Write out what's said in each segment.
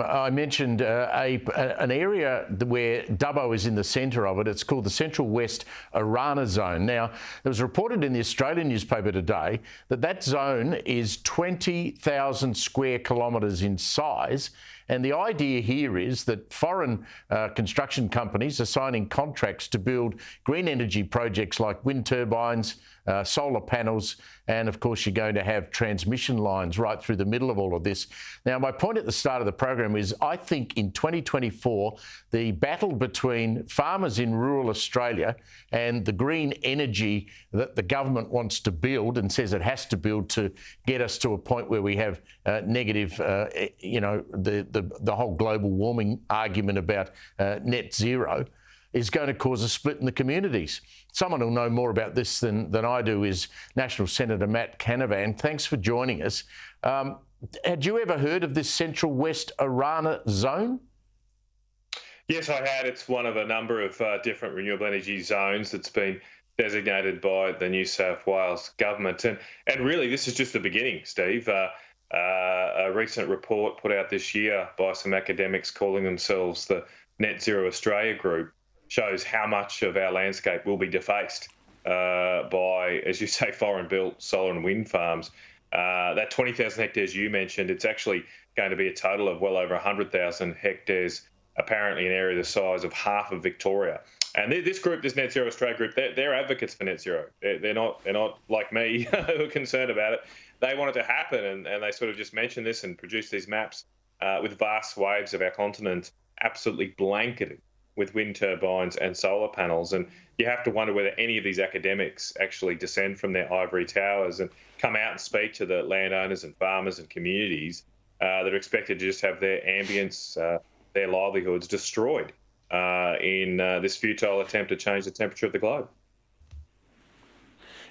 I mentioned an area where Dubbo is in the centre of it. It's called the Central West Arana Zone. Now, it was reported in the Australian newspaper today that that zone is 20,000 square kilometres in size. And the idea here is that foreign construction companies are signing contracts to build green energy projects like wind turbines, solar panels, and of course you're going to have transmission lines right through the middle of all of this. Now, my point at the start of the program is I think in 2024, the battle between farmers in rural Australia and the green energy that the government wants to build and says it has to build to get us to a point where we have negative, the whole global warming argument about net zero is going to cause a split in the communities. Someone who'll know more about this than I do is National Senator Matt Canavan. Thanks for joining us. Had you ever heard of this Central West Arana Zone? Yes, I had. It's one of a number of different renewable energy zones that's been designated by the New South Wales government. And really, this is just the beginning, Steve. A recent report put out this year by some academics calling themselves the Net Zero Australia Group shows how much of our landscape will be defaced by, as you say, foreign-built solar and wind farms. That 20,000 hectares you mentioned, it's actually going to be a total of well over 100,000 hectares, apparently an area the size of half of Victoria. And this group, this Net Zero Australia Group, they're advocates for net zero. They're not like me who are concerned about it. They want it to happen, and they sort of just mention this and produce these maps with vast swathes of our continent absolutely blanketed with wind turbines and solar panels. And you have to wonder whether any of these academics actually descend from their ivory towers and come out and speak to the landowners and farmers and communities that are expected to just have their ambience, their livelihoods destroyed in this futile attempt to change the temperature of the globe.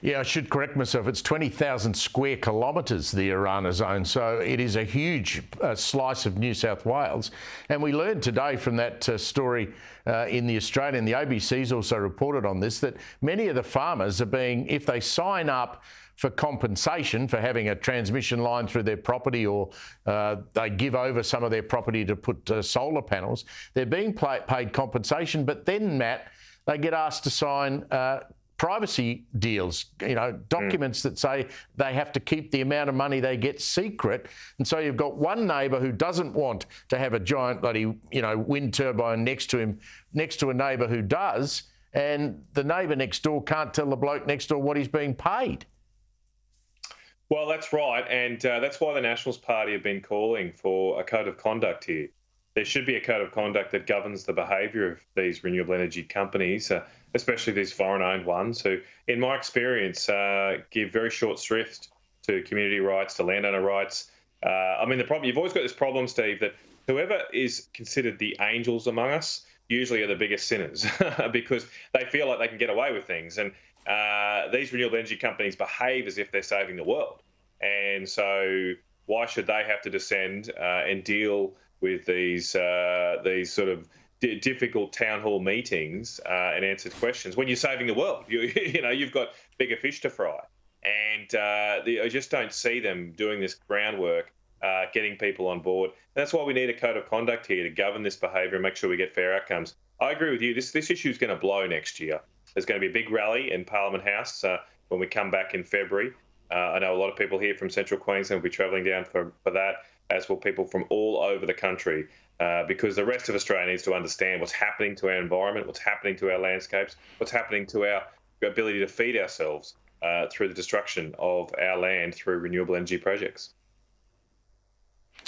Yeah, I should correct myself. It's 20,000 square kilometres, the Arana Zone, so it is a huge slice of New South Wales. And we learned today from that story in the Australian, the ABC's also reported on this, that many of the farmers are being, if they sign up for compensation for having a transmission line through their property, or they give over some of their property to put solar panels, they're being paid compensation. But then, Matt, they get asked to sign privacy deals, documents that say they have to keep the amount of money they get secret. And so you've got one neighbour who doesn't want to have a giant bloody, wind turbine next to him, next to a neighbour who does, and the neighbour next door can't tell the bloke next door what he's being paid. Well, that's right, and that's why the Nationals Party have been calling for a code of conduct here. There should be a code of conduct that governs the behaviour of these renewable energy companies, especially these foreign-owned ones, who, in my experience, give very short shrift to community rights, to landowner rights. The problem, you've always got this problem, Steve, that whoever is considered the angels among us usually are the biggest sinners because they feel like they can get away with things. And these renewable energy companies behave as if they're saving the world. And so why should they have to descend and deal with these sort of difficult town hall meetings and answered questions when you're saving the world? You've got bigger fish to fry, and I just don't see them doing this groundwork, getting people on board. And that's why we need a code of conduct here to govern this behaviour and make sure we get fair outcomes. I agree with you. This issue is going to blow next year. There's going to be a big rally in Parliament House when we come back in February. I know a lot of people here from Central Queensland will be travelling down for that, as will people from all over the country, because the rest of Australia needs to understand what's happening to our environment, what's happening to our landscapes, what's happening to our ability to feed ourselves through the destruction of our land through renewable energy projects.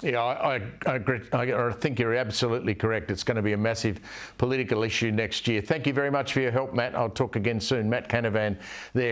Yeah, I agree. I think you're absolutely correct. It's going to be a massive political issue next year. Thank you very much for your help, Matt. I'll talk again soon. Matt Canavan there.